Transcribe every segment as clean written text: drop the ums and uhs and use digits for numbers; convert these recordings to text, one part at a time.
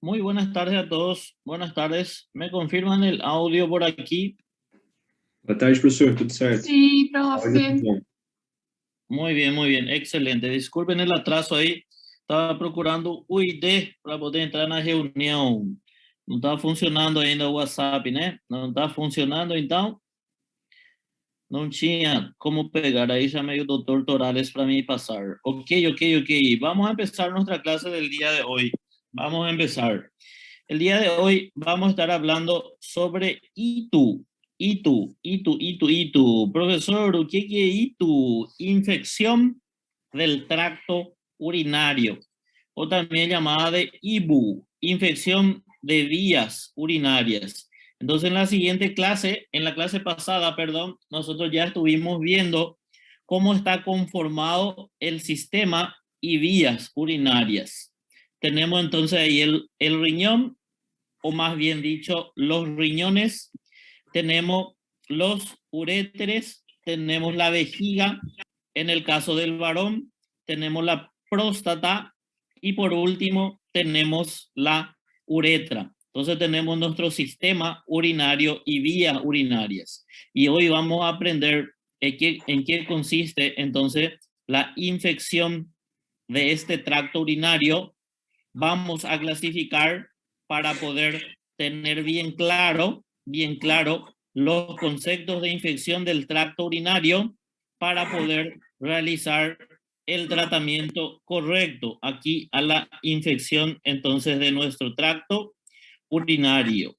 Muy buenas tardes a todos. Buenas tardes. ¿Me confirman el audio por aquí? Boa tarde, professor. Tudo certo? Sí, Áudio tá profe. bom. Muy bien, excelente. Disculpen el atraso aí. Estava procurando o ID para poder entrar na reunião. Não está funcionando ainda o WhatsApp, né? Não está funcionando, então não tinha como pegar. Aí chamei o doutor Torales para me passar. Ok. Vamos a empezar nuestra clase del día de hoy. Vamos a empezar. El día de hoy vamos a estar hablando sobre ITU. ITU. Profesor, ¿qué es ITU? Infección del tracto urinario, o también llamada de IBU, infección de vías urinarias. Entonces, en la siguiente clase, en la clase pasada, perdón, nosotros ya estuvimos viendo cómo está conformado el sistema y vías urinarias. Tenemos entonces ahí el riñón, o más bien dicho, los riñones, tenemos los uréteres, tenemos la vejiga, en el caso del varón, tenemos la próstata y por último tenemos la uretra. Entonces tenemos nuestro sistema urinario y vías urinarias. Y hoy vamos a aprender en qué consiste entonces la infección de este tracto urinario. Vamos a clasificar para poder tener bien claro los conceptos de infección del tracto urinario para poder realizar el tratamiento correcto aquí a la infección entonces de nuestro tracto urinario.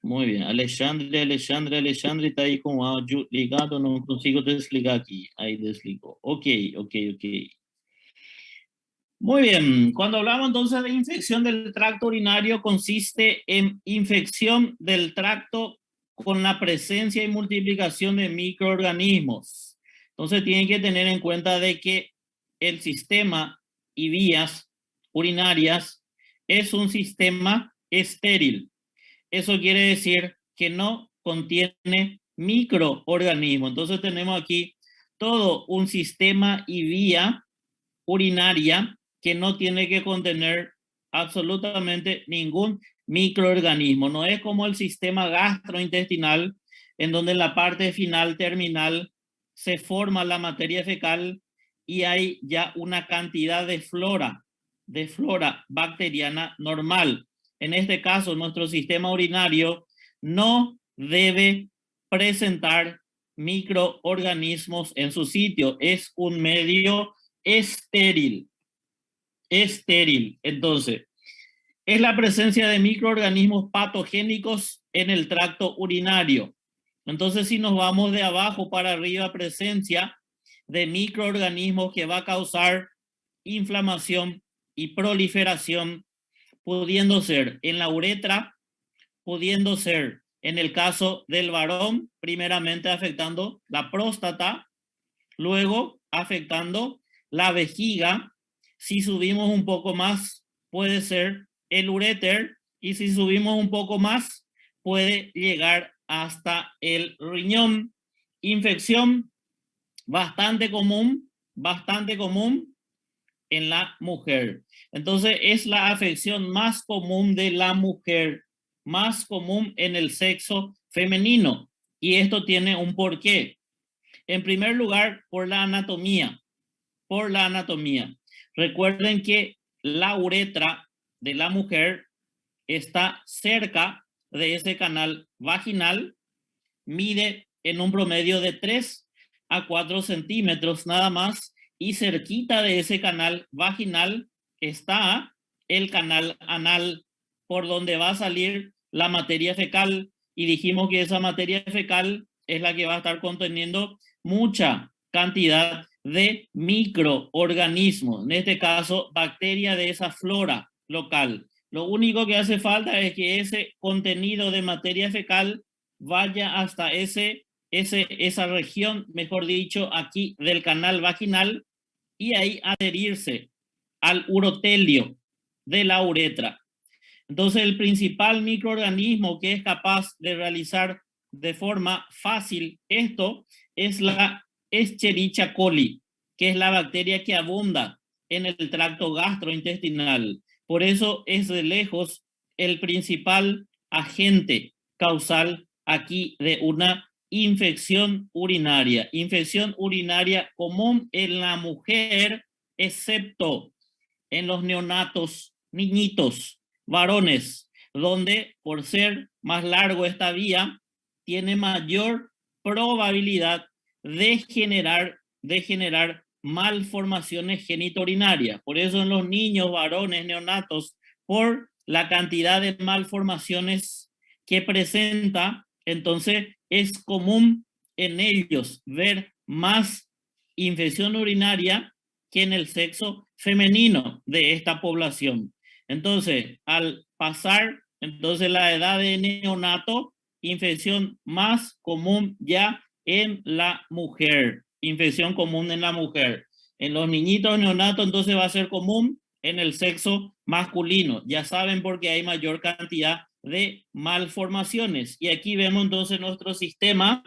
Muy bien, Alexandre está ahí con audio ligado, no consigo desligar aquí, ahí desligó. Ok. Muy bien, cuando hablamos entonces de infección del tracto urinario, consiste en infección del tracto con la presencia y multiplicación de microorganismos. Entonces tienen que tener en cuenta de que el sistema y vías urinarias es un sistema estéril. Eso quiere decir que no contiene microorganismos. Entonces tenemos aquí todo un sistema y vía urinaria que no tiene que contener absolutamente ningún microorganismo. No es como el sistema gastrointestinal, en donde en la parte final terminal se forma la materia fecal y hay ya una cantidad de flora bacteriana normal. En este caso, nuestro sistema urinario no debe presentar microorganismos en su sitio. Es un medio estéril. Entonces, es la presencia de microorganismos patogénicos en el tracto urinario. Entonces, si nos vamos de abajo para arriba, presencia de microorganismos que va a causar inflamación y proliferación, pudiendo ser en la uretra, pudiendo ser en el caso del varón, primeramente afectando la próstata, luego afectando la vejiga. Si subimos un poco más, puede ser el uréter, y si subimos un poco más, puede llegar hasta el riñón. Infección bastante común en la mujer. Entonces es la afección más común de la mujer, más común en el sexo femenino, y esto tiene un porqué. En primer lugar, por la anatomía. Recuerden que la uretra de la mujer está cerca de ese canal vaginal, mide en un promedio de 3 a 4 centímetros nada más, y cerquita de ese canal vaginal está el canal anal, por donde va a salir la materia fecal, y dijimos que esa materia fecal es la que va a estar conteniendo mucha cantidad de microorganismos, en este caso bacterias de esa flora local. Lo único que hace falta es que ese contenido de materia fecal vaya hasta esa región, mejor dicho, aquí del canal vaginal, y ahí adherirse al urotelio de la uretra. Entonces, el principal microorganismo que es capaz de realizar de forma fácil esto es la Escherichia coli, que es la bacteria que abunda en el tracto gastrointestinal. Por eso es de lejos el principal agente causal aquí de una infección urinaria. Infección urinaria común en la mujer, excepto en los neonatos, niñitos, varones, donde por ser más largo esta vía, tiene mayor probabilidad de generar malformaciones genitourinarias. Por eso en los niños, varones, neonatos, por la cantidad de malformaciones que presenta, entonces es común en ellos ver más infección urinaria que en el sexo femenino de esta población. Entonces, al pasar entonces la edad de neonato, infección más común ya en la mujer, infección común en la mujer. En los niñitos neonatos entonces va a ser común en el sexo masculino. Ya saben, porque hay mayor cantidad de malformaciones. Y aquí vemos entonces nuestro sistema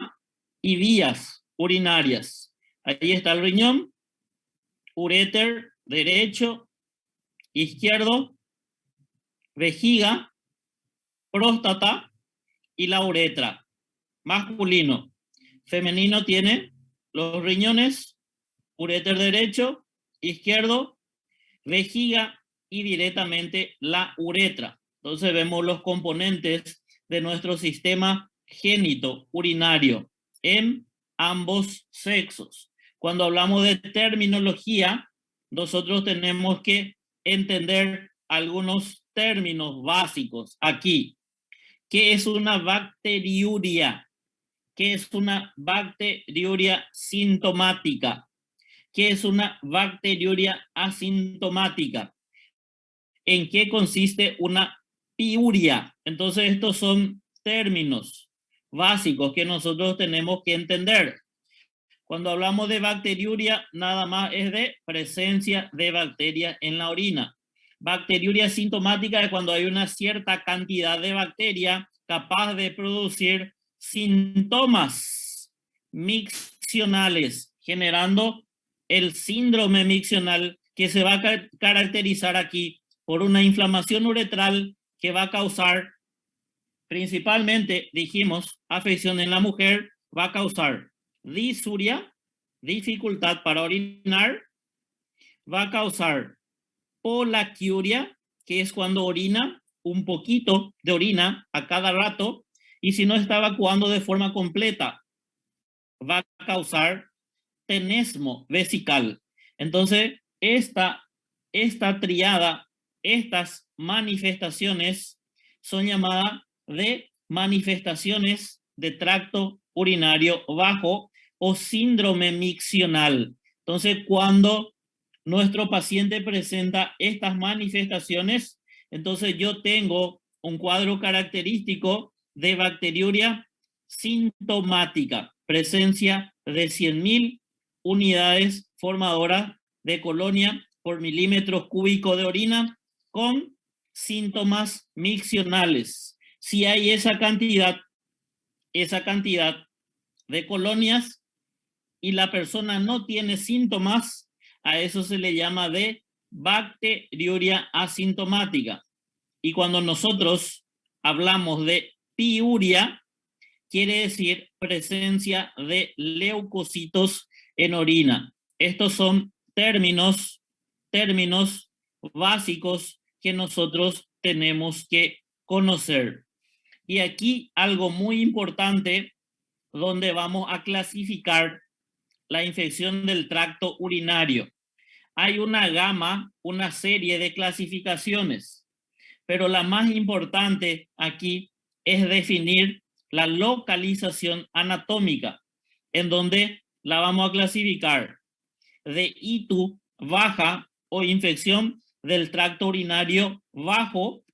y vías urinarias. Ahí está el riñón, uréter derecho, izquierdo, vejiga, próstata y la uretra. Masculino. Femenino tiene los riñones, uréter derecho, izquierdo, vejiga y directamente la uretra. Entonces vemos los componentes de nuestro sistema génito urinario en ambos sexos. Cuando hablamos de terminología, nosotros tenemos que entender algunos términos básicos aquí. ¿Qué es una bacteriuria? ¿Qué es una bacteriuria sintomática? ¿Qué es una bacteriuria asintomática? ¿En qué consiste una piuria? Entonces estos son términos básicos que nosotros tenemos que entender. Cuando hablamos de bacteriuria, nada más es de presencia de bacterias en la orina. Bacteriuria sintomática es cuando hay una cierta cantidad de bacteria capaz de producir síntomas miccionales, generando el síndrome miccional que se va a caracterizar aquí por una inflamación uretral que va a causar, principalmente, dijimos, afección en la mujer, va a causar disuria, dificultad para orinar, va a causar polaquiuria, que es cuando orina un poquito de orina a cada rato, y si no está evacuando de forma completa, va a causar tenesmo vesical. Entonces, esta triada, estas manifestaciones son llamadas de manifestaciones de tracto urinario bajo o síndrome miccional. Entonces, cuando nuestro paciente presenta estas manifestaciones, entonces yo tengo un cuadro característico de bacteriuria sintomática, presencia de 100.000 unidades formadoras de colonia por milímetros cúbicos de orina con síntomas miccionales. Si hay esa cantidad de colonias y la persona no tiene síntomas, a eso se le llama de bacteriuria asintomática. Y cuando nosotros hablamos de piuria, quiere decir presencia de leucocitos en orina. Estos son términos básicos que nosotros tenemos que conocer. Y aquí algo muy importante donde vamos a clasificar la infección del tracto urinario. Hay una gama, una serie de clasificaciones, pero la más importante aquí es definir la localización anatómica, en donde la vamos a clasificar de ITU baja o infección del tracto urinario bajo,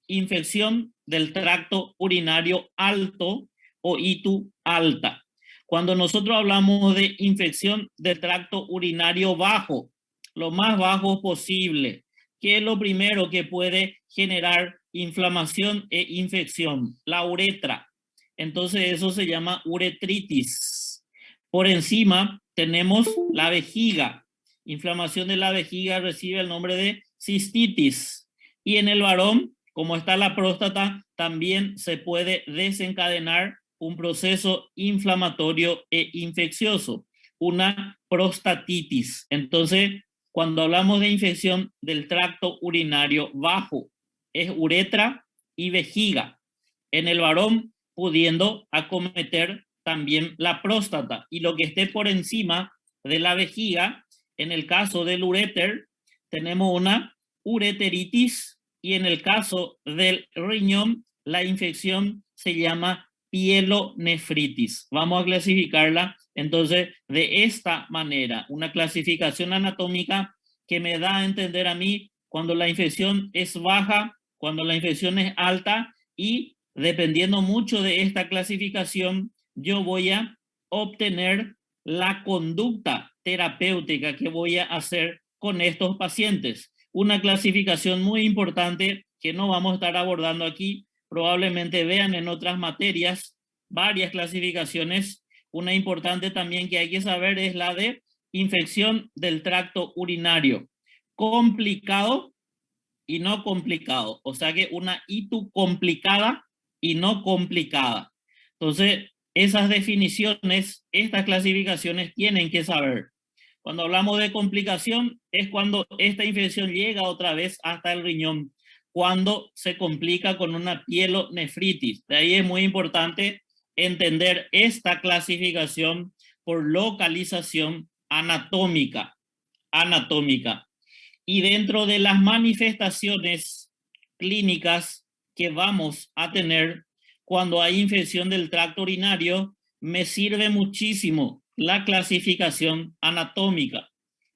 infección del tracto urinario alto o ITU alta. Cuando nosotros hablamos de infección del tracto urinario bajo, lo más bajo posible, que es lo primero que puede generar inflamación e infección, la uretra. Entonces eso se llama uretritis. Por encima tenemos la vejiga, inflamación de la vejiga recibe el nombre de cistitis. Y en el varón, como está la próstata, también se puede desencadenar un proceso inflamatorio e infeccioso, una prostatitis. Entonces, cuando hablamos de infección del tracto urinario bajo, es uretra y vejiga. En el varón, pudiendo acometer también la próstata. Y lo que esté por encima de la vejiga, en el caso del uréter, tenemos una ureteritis, y en el caso del riñón, la infección se llama pielonefritis. Vamos a clasificarla entonces de esta manera, una clasificación anatómica que me da a entender a mí cuando la infección es baja, cuando la infección es alta, y dependiendo mucho de esta clasificación, yo voy a obtener la conducta terapéutica que voy a hacer con estos pacientes. Una clasificación muy importante que no vamos a estar abordando aquí. Probablemente vean en otras materias varias clasificaciones. Una importante también que hay que saber es la de infección del tracto urinario. Complicado y no complicado. O sea que una ITU complicada y no complicada. Entonces, esas definiciones, estas clasificaciones tienen que saber. Cuando hablamos de complicación, es cuando esta infección llega otra vez hasta el riñón, cuando se complica con una pielonefritis. De ahí es muy importante entender esta clasificación por localización anatómica. Y dentro de las manifestaciones clínicas que vamos a tener cuando hay infección del tracto urinario, me sirve muchísimo la clasificación anatómica,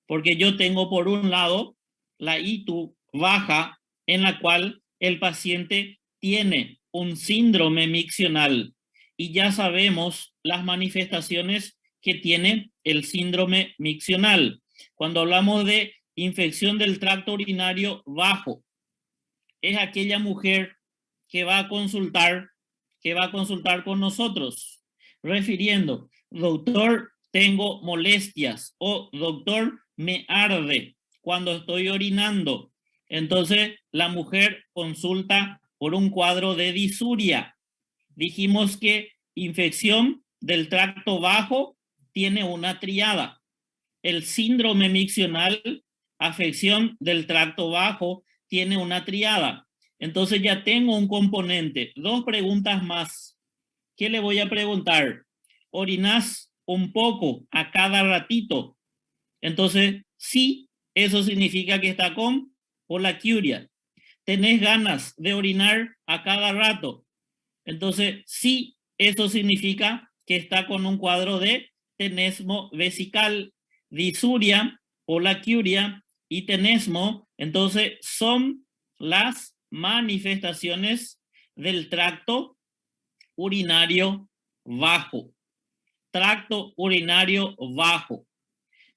porque yo tengo por un lado la ITU baja, en la cual el paciente tiene un síndrome miccional, y ya sabemos las manifestaciones que tiene el síndrome miccional. Cuando hablamos de infección del tracto urinario bajo, es aquella mujer que va a consultar con nosotros, refiriendo: doctor, tengo molestias, o doctor, me arde cuando estoy orinando. Entonces, la mujer consulta por un cuadro de disuria. Dijimos que infección del tracto bajo tiene una triada. El síndrome miccional, afección del tracto bajo, tiene una triada. Entonces ya tengo un componente. Dos preguntas más. ¿Qué le voy a preguntar? ¿Orinás un poco a cada ratito? Entonces, sí, eso significa que está con polaquiuria. ¿Tenés ganas de orinar a cada rato? Entonces, sí, eso significa que está con un cuadro de tenesmo vesical. Disuria, polaquiuria y tenesmo, entonces son las manifestaciones del tracto urinario bajo. Tracto urinario bajo.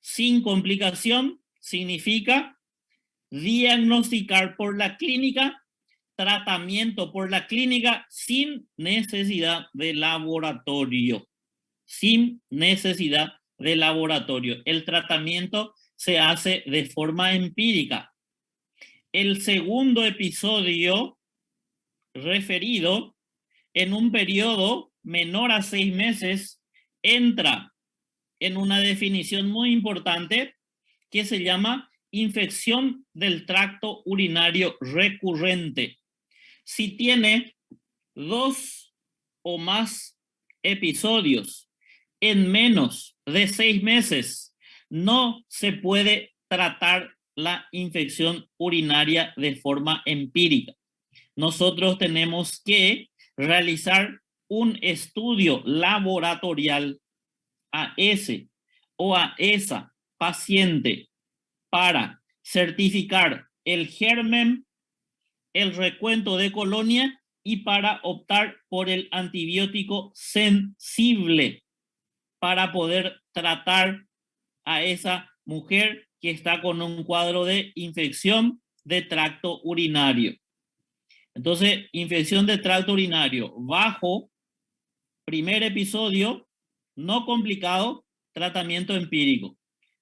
Sin complicación significa diagnosticar por la clínica, tratamiento por la clínica sin necesidad de laboratorio. Sin necesidad de laboratorio. El tratamiento se hace de forma empírica. El segundo episodio referido, en un periodo menor a 6 meses, entra en una definición muy importante que se llama infección del tracto urinario recurrente. Si tiene 2 o más episodios en menos de 6 meses, no se puede tratar la infección urinaria de forma empírica. Nosotros tenemos que realizar un estudio laboratorial a ese o a esa paciente para certificar el germen, el recuento de colonia, y para optar por el antibiótico sensible para poder tratar a esa mujer que está con un cuadro de infección de tracto urinario. Entonces, infección de tracto urinario bajo, primer episodio, no complicado, tratamiento empírico.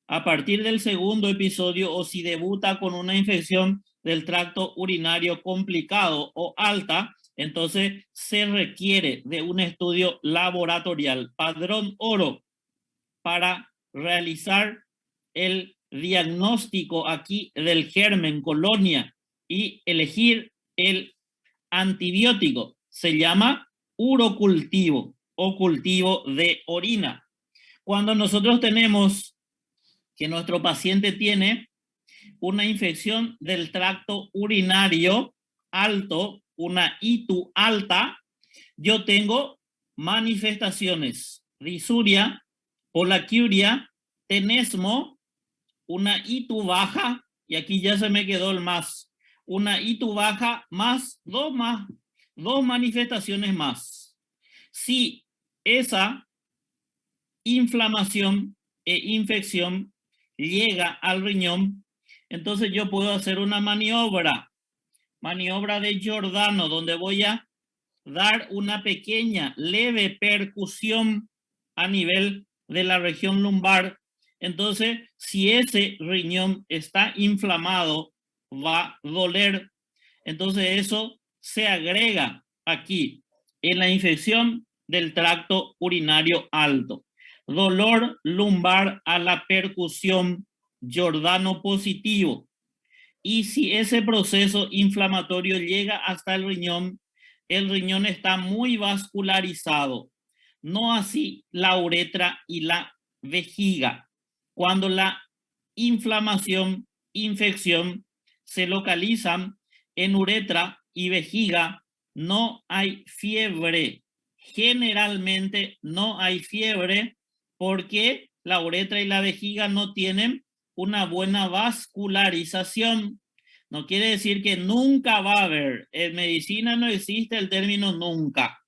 A partir del segundo episodio o si debuta con una infección del tracto urinario complicado o alta, entonces se requiere de un estudio laboratorial, padrón oro, para realizar el diagnóstico aquí del germen colonia y elegir el antibiótico. Se llama urocultivo o cultivo de orina. Cuando nosotros tenemos que nuestro paciente tiene una infección del tracto urinario alto, una ITU alta, yo tengo manifestaciones: disuria, polaquiuria, tenesmo, una ITU baja, y aquí ya se me quedó el más, una ITU baja más dos manifestaciones más. Si esa inflamación e infección llega al riñón, entonces yo puedo hacer una maniobra de Giordano, donde voy a dar una pequeña, leve percusión a nivel de la región lumbar. Entonces, si ese riñón está inflamado, va a doler. Entonces, eso se agrega aquí en la infección del tracto urinario alto. Dolor lumbar a la percusión, Giordano positivo. Y si ese proceso inflamatorio llega hasta el riñón está muy vascularizado. No así la uretra y la vejiga. Cuando la inflamación, infección se localizan en uretra y vejiga, no hay fiebre. Generalmente no hay fiebre porque la uretra y la vejiga no tienen una buena vascularización. No quiere decir que nunca va a haber. En medicina no existe el término nunca.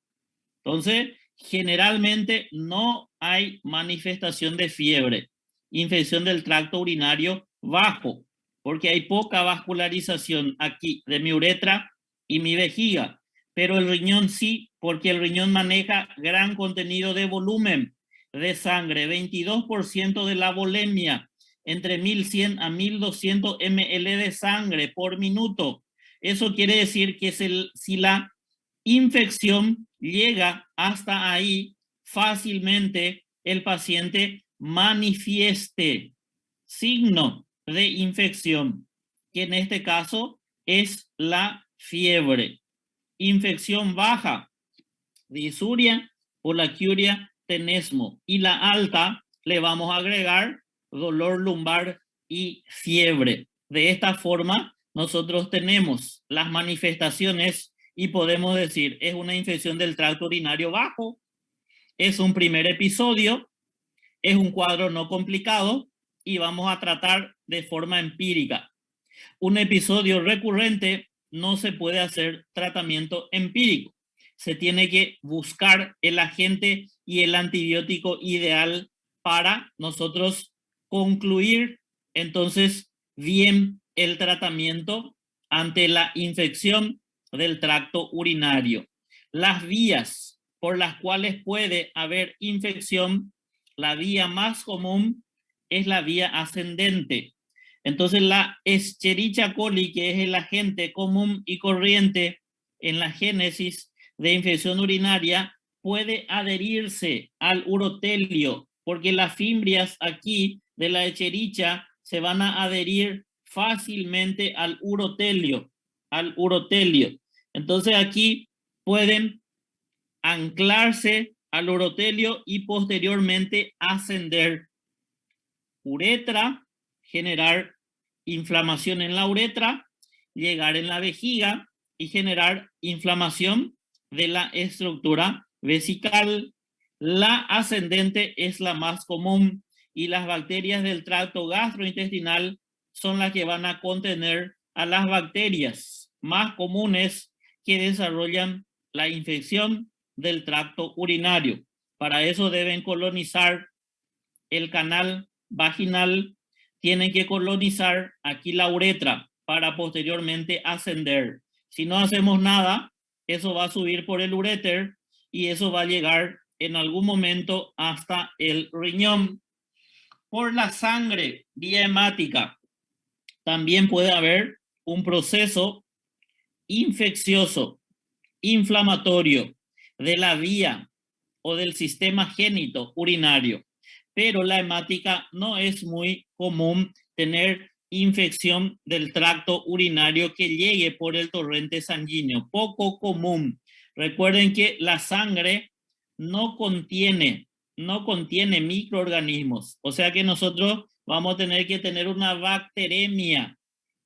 Entonces, generalmente no hay manifestación de fiebre. Infección del tracto urinario bajo, porque hay poca vascularización aquí de mi uretra y mi vejiga. Pero el riñón sí, porque el riñón maneja gran contenido de volumen de sangre, 22% de la volemia, entre 1100 a 1200 ml de sangre por minuto. Eso quiere decir que si la infección llega hasta ahí, fácilmente el paciente manifieste signo de infección, que en este caso es la fiebre. Infección baja, disuria, polaquiuria, tenesmo. Y la alta le vamos a agregar dolor lumbar y fiebre. De esta forma, nosotros tenemos las manifestaciones y podemos decir, es una infección del tracto urinario bajo, es un primer episodio, es un cuadro no complicado y vamos a tratar de forma empírica. Un episodio recurrente no se puede hacer tratamiento empírico. Se tiene que buscar el agente y el antibiótico ideal para nosotros concluir entonces bien el tratamiento ante la infección del tracto urinario. Las vías por las cuales puede haber infección, la vía más común es la vía ascendente. Entonces la Escherichia coli, que es el agente común y corriente en la génesis de infección urinaria, puede adherirse al urotelio, porque las fimbrias aquí de la Escherichia se van a adherir fácilmente al urotelio. Entonces aquí pueden anclarse al urotelio y posteriormente ascender uretra, generar inflamación en la uretra, llegar en la vejiga y generar inflamación de la estructura vesical. La ascendente es la más común y las bacterias del tracto gastrointestinal son las que van a contener a las bacterias más comunes que desarrollan la infección del tracto urinario. Para eso deben colonizar el canal vaginal, tienen que colonizar aquí la uretra para posteriormente ascender. Si no hacemos nada, eso va a subir por el uréter y eso va a llegar en algún momento hasta el riñón. Por la sangre, vía hemática, también puede haber un proceso infeccioso, inflamatorio de la vía o del sistema génito urinario, pero la hemática no es muy común tener infección del tracto urinario que llegue por el torrente sanguíneo, poco común. Recuerden que la sangre no contiene microorganismos, o sea que nosotros vamos a tener que tener una bacteremia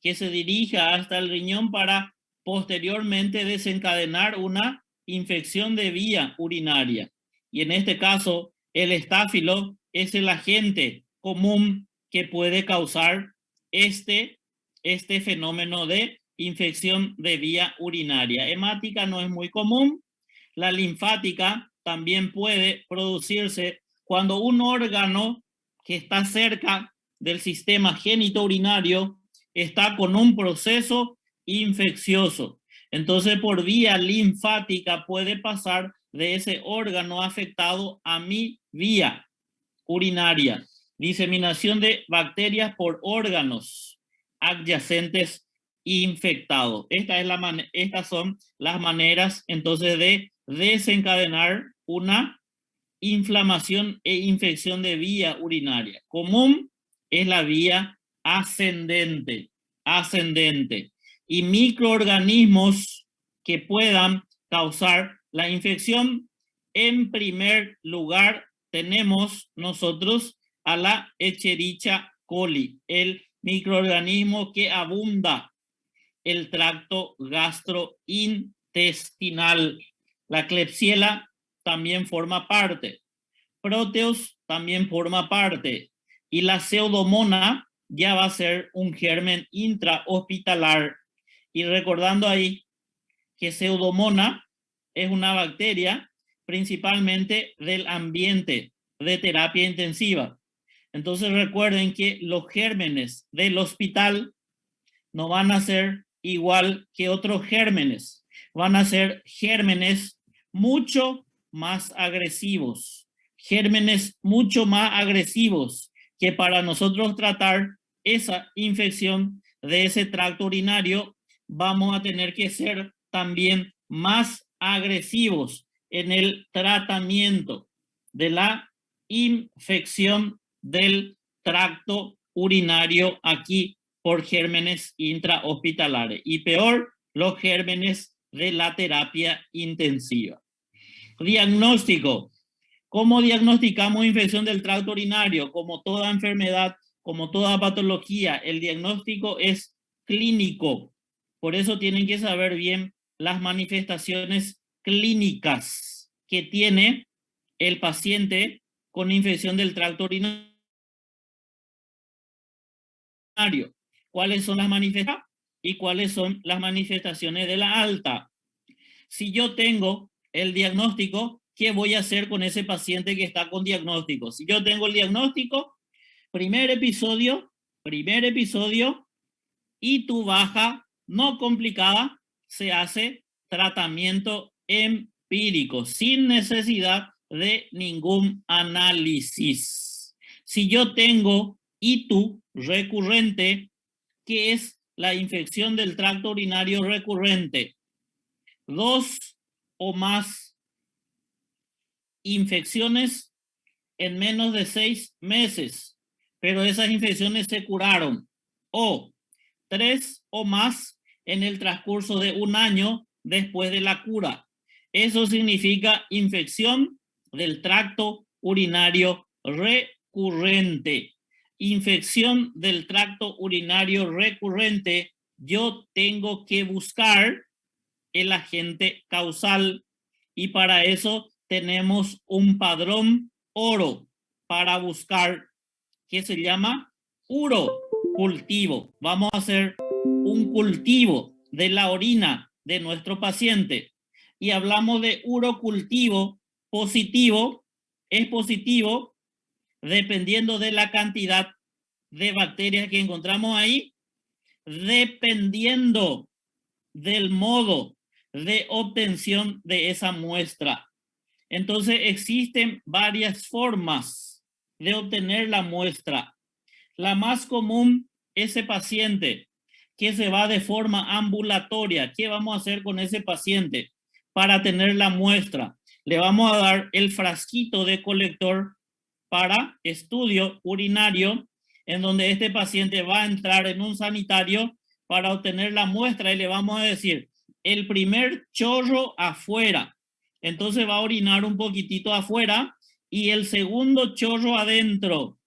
que se dirija hasta el riñón para posteriormente desencadenar una infección de vía urinaria. Y en este caso, el estáfilo es el agente común que puede causar este fenómeno de infección de vía urinaria. Hemática no es muy común. La linfática también puede producirse cuando un órgano que está cerca del sistema genitourinario está con un proceso infeccioso. Entonces, por vía linfática puede pasar de ese órgano afectado a mi vía urinaria. Diseminación de bacterias por órganos adyacentes infectados. Estas son las maneras entonces de desencadenar una inflamación e infección de vía urinaria. Común es la vía ascendente. Y microorganismos que puedan causar la infección, en primer lugar tenemos nosotros a la Escherichia coli, el microorganismo que abunda el tracto gastrointestinal. La Klebsiella también forma parte. Proteus también forma parte. Y la Pseudomonas ya va a ser un germen intrahospitalar. Y recordando ahí que Pseudomonas es una bacteria principalmente del ambiente de terapia intensiva. Entonces recuerden que los gérmenes del hospital no van a ser igual que otros gérmenes. Van a ser gérmenes mucho más agresivos. Gérmenes mucho más agresivos que para nosotros tratar esa infección de ese tracto urinario vamos a tener que ser también más agresivos en el tratamiento de la infección del tracto urinario aquí por gérmenes intrahospitalares y peor los gérmenes de la terapia intensiva. Diagnóstico. ¿Cómo diagnosticamos infección del tracto urinario? Como toda enfermedad, como toda patología, el diagnóstico es clínico. Por eso tienen que saber bien las manifestaciones clínicas que tiene el paciente con infección del tracto urinario. ¿Cuáles son las manifestaciones y cuáles son las manifestaciones de la alta? Si yo tengo el diagnóstico, ¿qué voy a hacer con ese paciente que está con diagnóstico? Si yo tengo el diagnóstico, primer episodio, y tu baja no complicada, se hace tratamiento empírico, sin necesidad de ningún análisis. Si yo tengo ITU recurrente, ¿qué es la infección del tracto urinario recurrente? 2 o más infecciones en menos de 6 meses, pero esas infecciones se curaron. O 3 o más en el transcurso de 1 año después de la cura. Eso significa infección del tracto urinario recurrente. Infección del tracto urinario recurrente, yo tengo que buscar el agente causal y para eso tenemos un padrón oro para buscar, que se llama urocultivo. Vamos a hacer un cultivo de la orina de nuestro paciente y hablamos de urocultivo positivo. Es positivo dependiendo de la cantidad de bacterias que encontramos ahí, dependiendo del modo de obtención de esa muestra. Entonces existen varias formas de obtener la muestra. La más común, ese paciente que se va de forma ambulatoria. ¿Qué vamos a hacer con ese paciente para tener la muestra? Le vamos a dar el frasquito de colector para estudio urinario, en donde este paciente va a entrar en un sanitario para obtener la muestra y le vamos a decir, el primer chorro afuera. Entonces va a orinar un poquitito afuera y el segundo chorro adentro.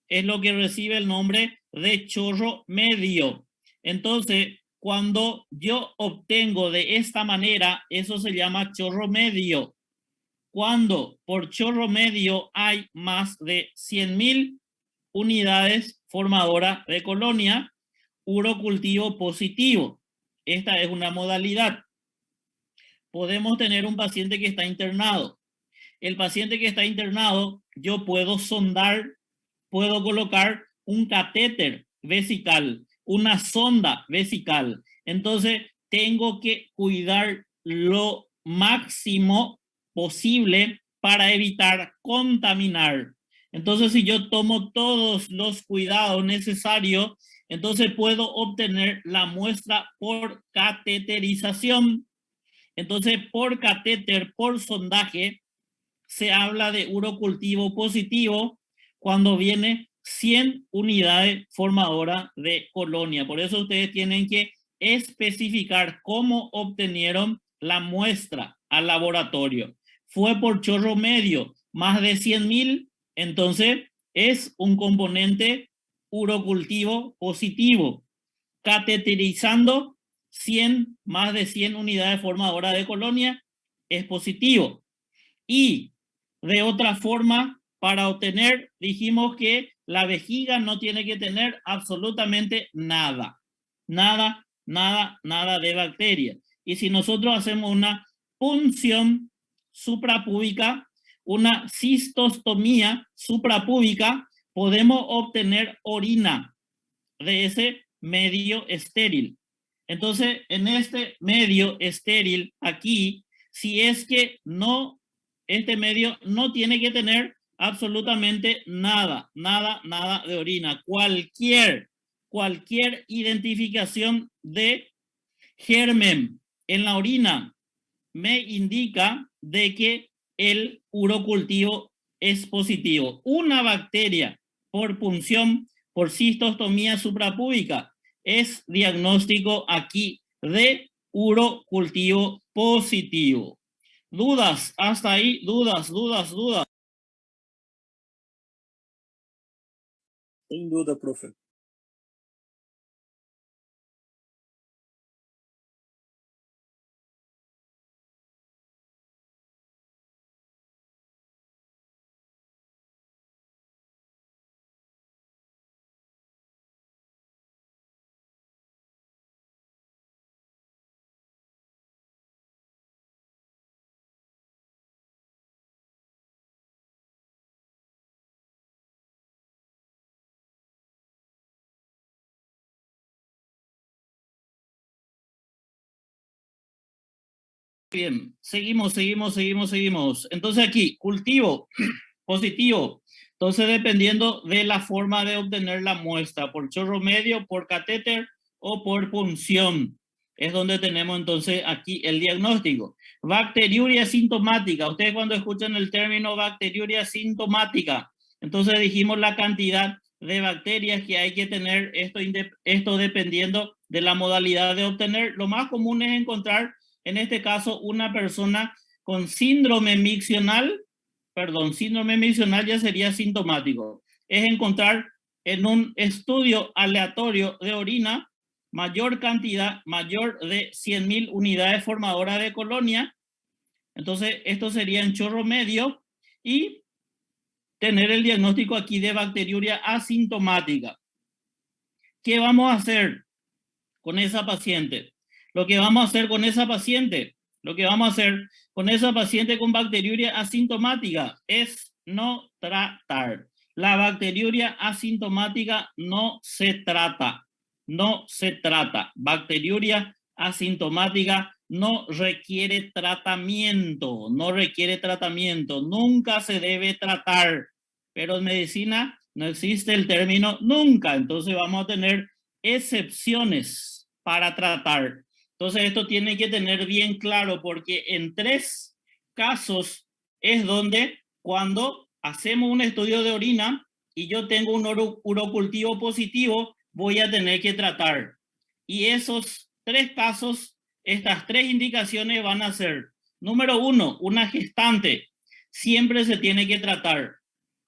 Es lo que recibe el nombre de chorro medio. Entonces, cuando yo obtengo de esta manera, eso se llama chorro medio. Cuando por chorro medio hay más de 100.000 unidades formadoras de colonia, urocultivo positivo. Esta es una modalidad. Podemos tener un paciente que está internado. El paciente que está internado, yo puedo sondar, puedo colocar un catéter vesical, una sonda vesical. Entonces, tengo que cuidar lo máximo posible para evitar contaminar. Entonces, si yo tomo todos los cuidados necesarios, entonces puedo obtener la muestra por cateterización. Entonces, por catéter, por sondaje, se habla de urocultivo positivo cuando viene 100 unidades formadoras de colonia. Por eso ustedes tienen que especificar cómo obtenieron la muestra al laboratorio. Fue por chorro medio, más de 100.000, entonces es un componente urocultivo positivo. Cateterizando 100, más de 100 unidades formadoras de colonia, es positivo. Y de otra forma, para obtener, dijimos que la vejiga no tiene que tener absolutamente nada. Nada, nada, nada de bacterias. Y si nosotros hacemos una punción suprapúbica, una cistostomía suprapúbica, podemos obtener orina de ese medio estéril. Entonces, en este medio estéril, aquí, si es que no, este medio no tiene que tener absolutamente nada, nada, nada de orina. Cualquier identificación de germen en la orina me indica de que el urocultivo es positivo. Una bacteria por punción, por cistostomía suprapúbica, es diagnóstico aquí de urocultivo positivo. ¿Dudas? Hasta ahí, dudas. Sin duda, profe. Bien, seguimos. Entonces aquí, cultivo positivo. Entonces, dependiendo de la forma de obtener la muestra, por chorro medio, por catéter o por punción, es donde tenemos entonces aquí el diagnóstico. Bacteriuria sintomática. Ustedes cuando escuchan el término bacteriuria sintomática, entonces dijimos la cantidad de bacterias que hay que tener, esto dependiendo de la modalidad de obtener. Lo más común es encontrar, en este caso, una persona con síndrome miccional. Síndrome miccional ya sería sintomático. Es encontrar en un estudio aleatorio de orina mayor cantidad, mayor de 100.000 unidades formadoras de colonia. Entonces, esto sería en chorro medio y tener el diagnóstico aquí de bacteriuria asintomática. ¿Qué vamos a hacer con esa paciente? Lo que vamos a hacer con esa paciente con bacteriuria asintomática es no tratar. La bacteriuria asintomática no se trata. Bacteriuria asintomática no requiere tratamiento. Nunca se debe tratar. pero en medicina no existe el término nunca, entonces vamos a tener excepciones para tratar. Entonces esto tiene que tener bien claro porque en 3 casos es donde cuando hacemos un estudio de orina y yo tengo un urocultivo positivo, voy a tener que tratar. Y esos 3 casos, estas 3 indicaciones van a ser, número 1, una gestante, siempre se tiene que tratar.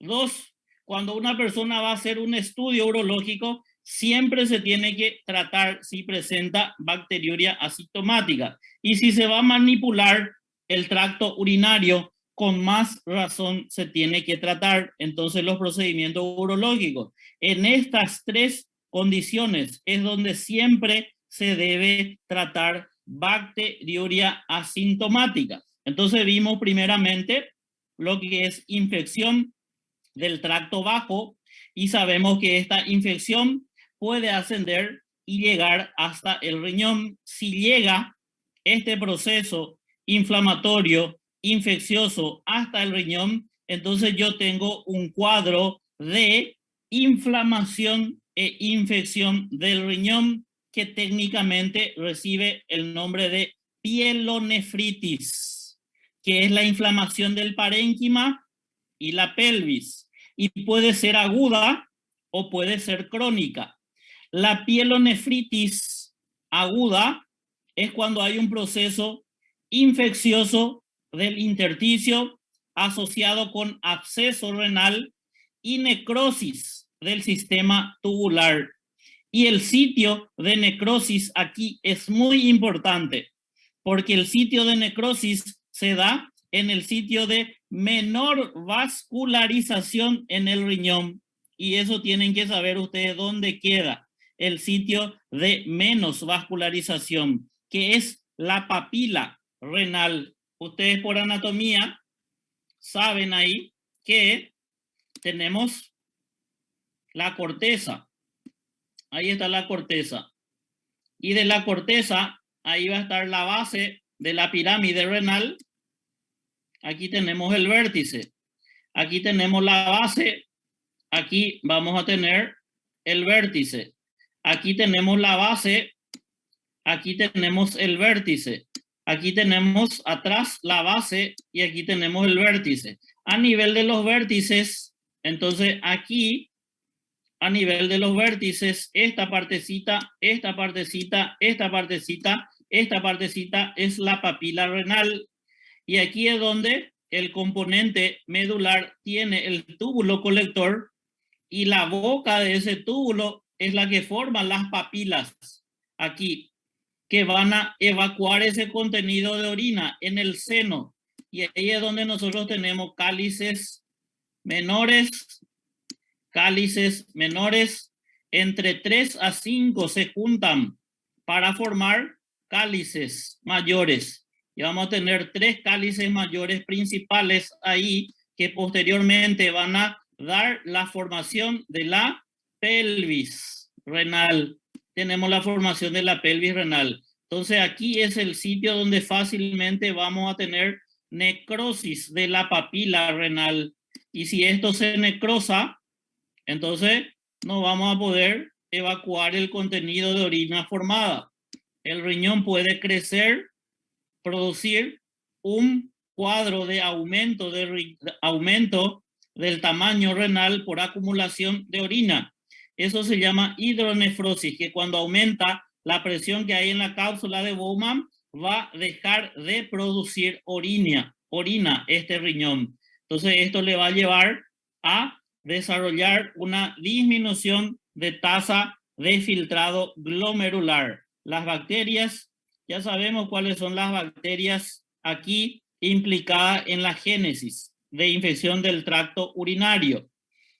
2, cuando una persona va a hacer un estudio urológico, siempre se tiene que tratar si presenta bacteriuria asintomática. Y si se va a manipular el tracto urinario, con más razón se tiene que tratar entonces los procedimientos urológicos. En estas 3 condiciones es donde siempre se debe tratar bacteriuria asintomática. Entonces vimos primeramente lo que es infección del tracto bajo y sabemos que esta infección puede ascender y llegar hasta el riñón. Si llega este proceso inflamatorio, infeccioso hasta el riñón, entonces yo tengo un cuadro de inflamación e infección del riñón que técnicamente recibe el nombre de pielonefritis, que es la inflamación del parénquima y la pelvis, y puede ser aguda o puede ser crónica. La pielonefritis aguda es cuando hay un proceso infeccioso del intersticio asociado con absceso renal y necrosis del sistema tubular. Y el sitio de necrosis aquí es muy importante, porque el sitio de necrosis se da en el sitio de menor vascularización en el riñón. Y eso tienen que saber ustedes dónde queda el sitio de menos vascularización, que es la papila renal. Ustedes por anatomía saben ahí que tenemos la corteza. Ahí está la corteza. Y de la corteza, ahí va a estar la base de la pirámide renal. Aquí tenemos el vértice. Aquí tenemos la base. Aquí vamos a tener el vértice. Aquí tenemos la base. Aquí tenemos el vértice. Aquí tenemos atrás la base y aquí tenemos el vértice. A nivel de los vértices, entonces aquí, a nivel de los vértices, esta partecita, esta partecita, esta partecita, esta partecita es la papila renal. Y aquí es donde el componente medular tiene el túbulo colector y la boca de ese túbulo es la que forma las papilas aquí, que van a evacuar ese contenido de orina en el seno. Y ahí es donde nosotros tenemos cálices menores, entre 3 a 5 se juntan para formar cálices mayores. Y vamos a tener 3 cálices mayores principales ahí que posteriormente van a dar la formación de la pelvis renal. Tenemos la formación de la pelvis renal. Entonces aquí es el sitio donde fácilmente vamos a tener necrosis de la papila renal. Y si esto se necrosa, entonces no vamos a poder evacuar el contenido de orina formada. El riñón puede crecer, producir un cuadro de aumento del tamaño renal por acumulación de orina. Eso se llama hidronefrosis, que cuando aumenta la presión que hay en la cápsula de Bowman, va a dejar de producir orina este riñón. Entonces esto le va a llevar a desarrollar una disminución de tasa de filtrado glomerular. Las bacterias, ya sabemos cuáles son las bacterias aquí implicadas en la génesis de infección del tracto urinario.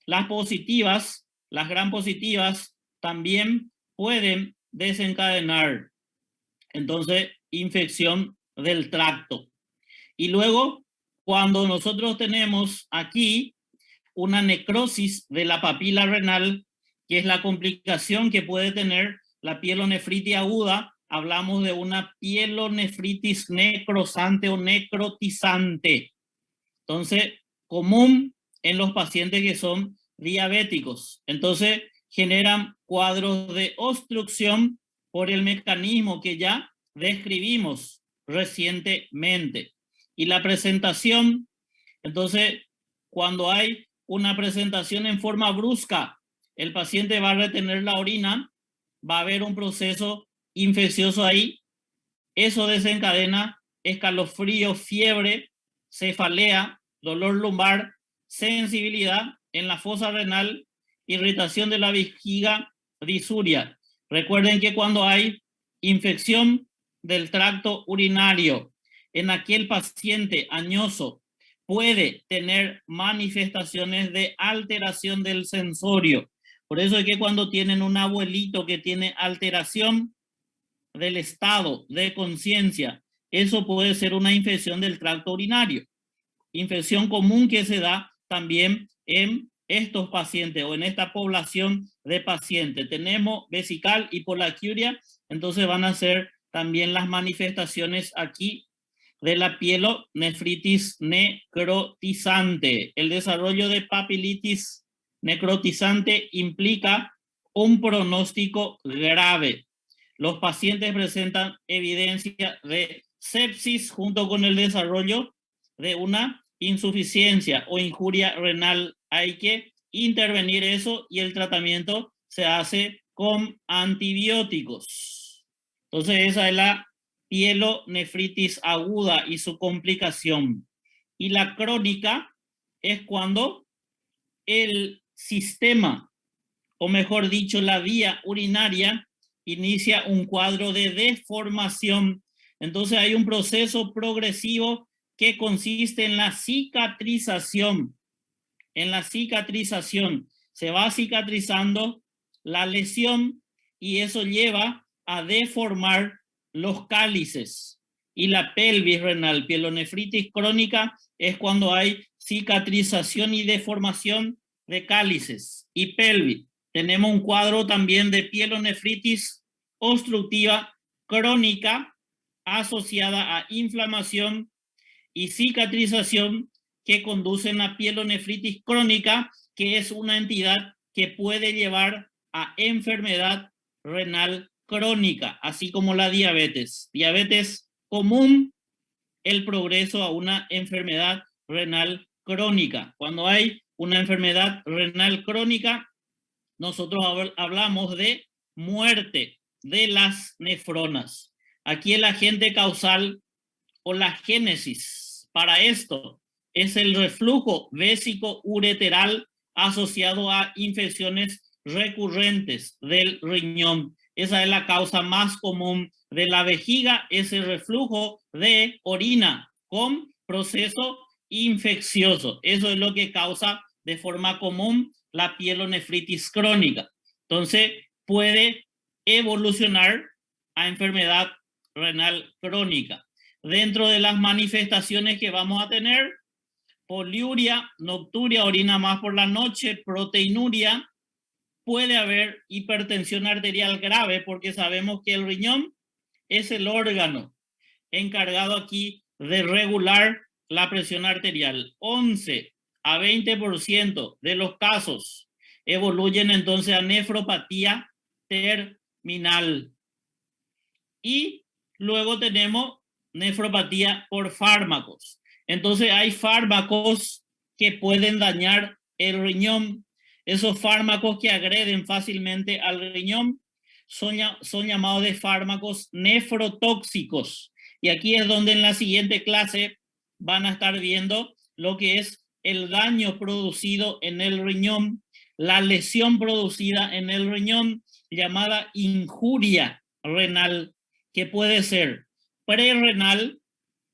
Las positivas, las gram positivas, también pueden desencadenar entonces infección del tracto. Y luego, cuando nosotros tenemos aquí una necrosis de la papila renal, que es la complicación que puede tener la pielonefritis aguda, hablamos de una pielonefritis necrosante o necrotizante. Entonces, común en los pacientes que son diabéticos. Entonces, generan cuadros de obstrucción por el mecanismo que ya describimos recientemente. Y la presentación, entonces, cuando hay una presentación en forma brusca, el paciente va a retener la orina, va a haber un proceso infeccioso ahí, eso desencadena escalofrío, fiebre, cefalea, dolor lumbar, sensibilidad en la fosa renal, irritación de la vejiga, disuria. Recuerden que cuando hay infección del tracto urinario en aquel paciente añoso, puede tener manifestaciones de alteración del sensorio. Por eso es que cuando tienen un abuelito que tiene alteración del estado de conciencia, eso puede ser una infección del tracto urinario. Infección común que se da también en estos pacientes o en esta población de pacientes. Tenemos vesical y poliaquiuria, entonces van a ser también las manifestaciones aquí de la pielonefritis necrotizante. El desarrollo de papilitis necrotizante implica un pronóstico grave. Los pacientes presentan evidencia de sepsis junto con el desarrollo de una insuficiencia o injuria renal. Hay que intervenir eso y el tratamiento se hace con antibióticos. Entonces esa es la pielonefritis aguda y su complicación. Y la crónica es cuando el sistema, o mejor dicho, la vía urinaria, inicia un cuadro de deformación. Entonces hay un proceso progresivo que consiste en la cicatrización. En la cicatrización se va cicatrizando la lesión y eso lleva a deformar los cálices. Y la pelvis renal, pielonefritis crónica, es cuando hay cicatrización y deformación de cálices y pelvis. Tenemos un cuadro también de pielonefritis obstructiva crónica asociada a inflamación y cicatrización que conducen a pielonefritis crónica, que es una entidad que puede llevar a enfermedad renal crónica, así como la diabetes. Diabetes común, el progreso a una enfermedad renal crónica. Cuando hay una enfermedad renal crónica, nosotros hablamos de muerte de las nefronas. Aquí el agente causal o la génesis para esto es el reflujo vésico-ureteral asociado a infecciones recurrentes del riñón. Esa es la causa más común de la vejiga, ese reflujo de orina con proceso infeccioso. Eso es lo que causa de forma común la pielonefritis crónica. Entonces puede evolucionar a enfermedad renal crónica. Dentro de las manifestaciones que vamos a tener, poliuria, nocturia, orina más por la noche, proteinuria, puede haber hipertensión arterial grave porque sabemos que el riñón es el órgano encargado aquí de regular la presión arterial. 11 a 20% de los casos evoluyen entonces a nefropatía terminal. Y luego tenemos nefropatía por fármacos. Entonces hay fármacos que pueden dañar el riñón. Esos fármacos que agreden fácilmente al riñón son llamados de fármacos nefrotóxicos. Y aquí es donde en la siguiente clase van a estar viendo lo que es el daño producido en el riñón, la lesión producida en el riñón, llamada injuria renal, que puede ser prerrenal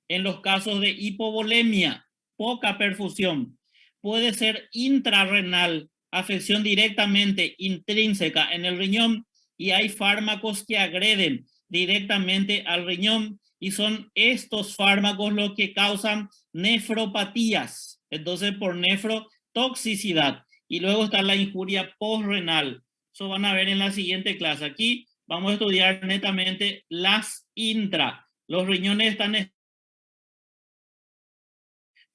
en los casos de hipovolemia, poca perfusión, puede ser intrarrenal, afección directamente intrínseca en el riñón, y hay fármacos que agreden directamente al riñón y son estos fármacos los que causan nefropatías, entonces por nefrotoxicidad. Y luego está la injuria postrenal. Eso van a ver en la siguiente clase. Aquí vamos a estudiar netamente las intra. Los riñones están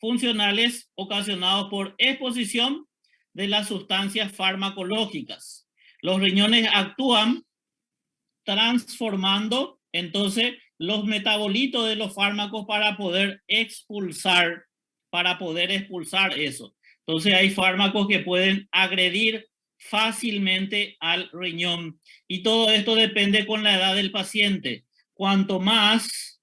funcionales ocasionados por exposición de las sustancias farmacológicas. Los riñones actúan transformando entonces los metabolitos de los fármacos para poder expulsar eso. Entonces hay fármacos que pueden agredir fácilmente al riñón y todo esto depende con la edad del paciente. Cuanto más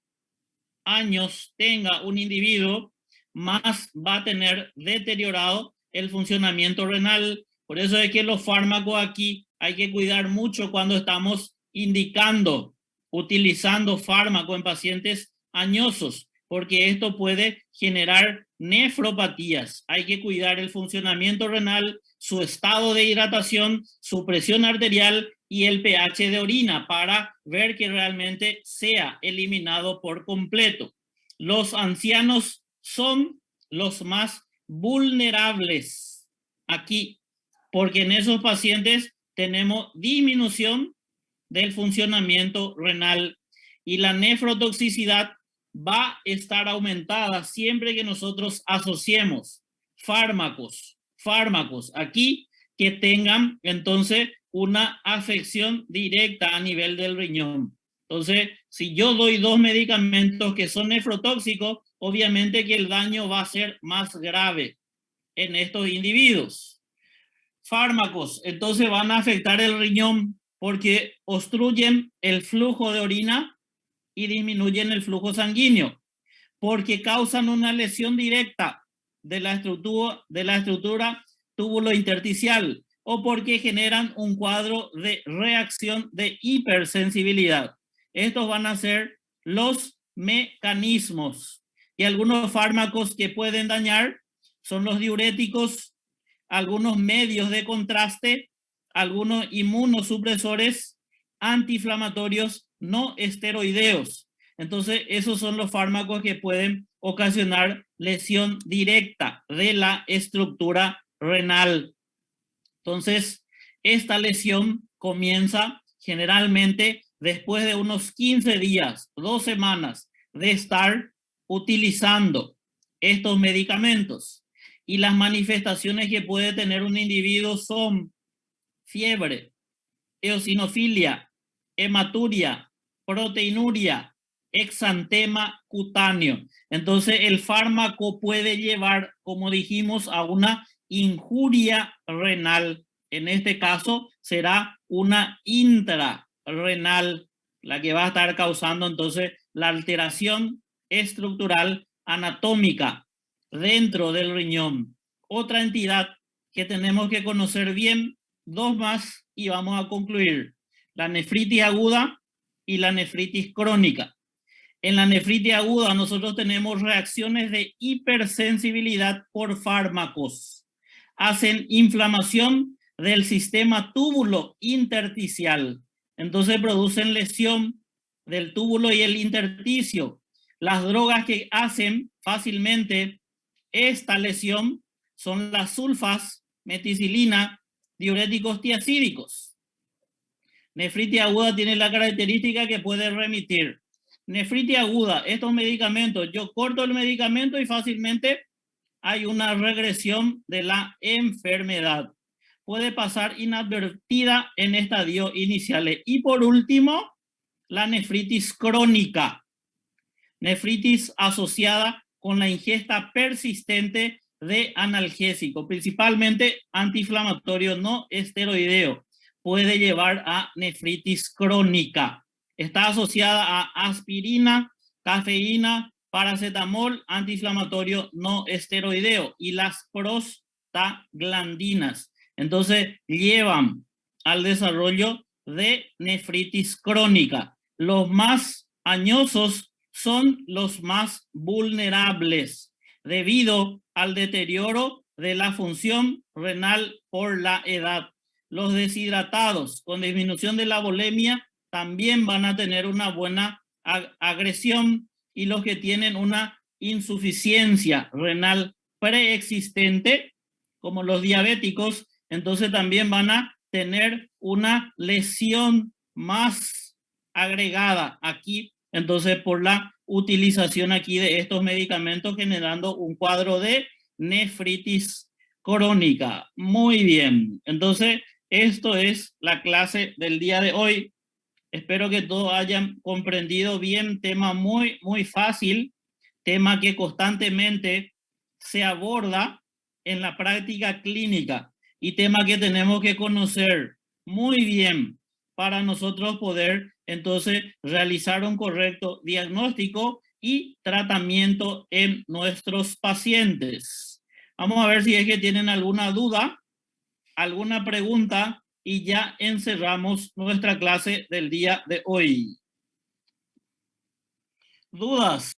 años tenga un individuo, más va a tener deteriorado el funcionamiento renal. Por eso es que los fármacos aquí hay que cuidar mucho cuando estamos utilizando fármacos en pacientes añosos, porque esto puede generar nefropatías. Hay que cuidar el funcionamiento renal, su estado de hidratación, su presión arterial y el pH de orina para ver que realmente sea eliminado por completo. Los ancianos son los más vulnerables aquí, porque en esos pacientes tenemos disminución del funcionamiento renal y la nefrotoxicidad va a estar aumentada siempre que nosotros asociemos fármacos aquí que tengan entonces una afección directa a nivel del riñón. Entonces, si yo doy 2 medicamentos que son nefrotóxicos, obviamente que el daño va a ser más grave en estos individuos. Fármacos, entonces van a afectar el riñón porque obstruyen el flujo de orina y disminuyen el flujo sanguíneo, porque causan una lesión directa de la estructura túbulo intersticial o porque generan un cuadro de reacción de hipersensibilidad. Estos van a ser los mecanismos. Y algunos fármacos que pueden dañar son los diuréticos, algunos medios de contraste, algunos inmunosupresores, antiinflamatorios no esteroideos. Entonces, esos son los fármacos que pueden ocasionar lesión directa de la estructura renal. Entonces, esta lesión comienza generalmente después de unos 15 días, 2 semanas de estar utilizando estos medicamentos. Y las manifestaciones que puede tener un individuo son fiebre, eosinofilia, hematuria, proteinuria, exantema cutáneo. Entonces, el fármaco puede llevar, como dijimos, a una injuria renal. En este caso, será una intrarrenal la que va a estar causando entonces la alteración estructural anatómica dentro del riñón. Otra entidad que tenemos que conocer bien, 2 más y vamos a concluir. La nefritis aguda y la nefritis crónica. En la nefritis aguda nosotros tenemos reacciones de hipersensibilidad por fármacos. Hacen inflamación del sistema túbulo intersticial. Entonces producen lesión del túbulo y el intersticio. Las drogas que hacen fácilmente esta lesión son las sulfas, meticilina, diuréticos tiacídicos. Nefritis aguda tiene la característica que puede remitir. Nefritis aguda, estos medicamentos, yo corto el medicamento y fácilmente hay una regresión de la enfermedad. Puede pasar inadvertida en estadios iniciales. Y por último, la nefritis crónica. Nefritis asociada con la ingesta persistente de analgésico, principalmente antiinflamatorio no esteroideo. Puede llevar a nefritis crónica. Está asociada a aspirina, cafeína, paracetamol, antiinflamatorio no esteroideo y las prostaglandinas. Entonces llevan al desarrollo de nefritis crónica. Los más añosos son los más vulnerables debido al deterioro de la función renal por la edad. Los deshidratados con disminución de la volemia también van a tener una buena agresión y los que tienen una insuficiencia renal preexistente, como los diabéticos, entonces también van a tener una lesión más agregada aquí, entonces por la utilización aquí de estos medicamentos generando un cuadro de nefritis crónica. Muy bien. Entonces, esto es la clase del día de hoy. Espero que todos hayan comprendido bien. Tema muy, muy fácil. Tema que constantemente se aborda en la práctica clínica y tema que tenemos que conocer muy bien para nosotros poder entonces realizar un correcto diagnóstico y tratamiento en nuestros pacientes. Vamos a ver si es que tienen alguna duda, alguna pregunta y ya encerramos nuestra clase del día de hoy. ¿Dudas?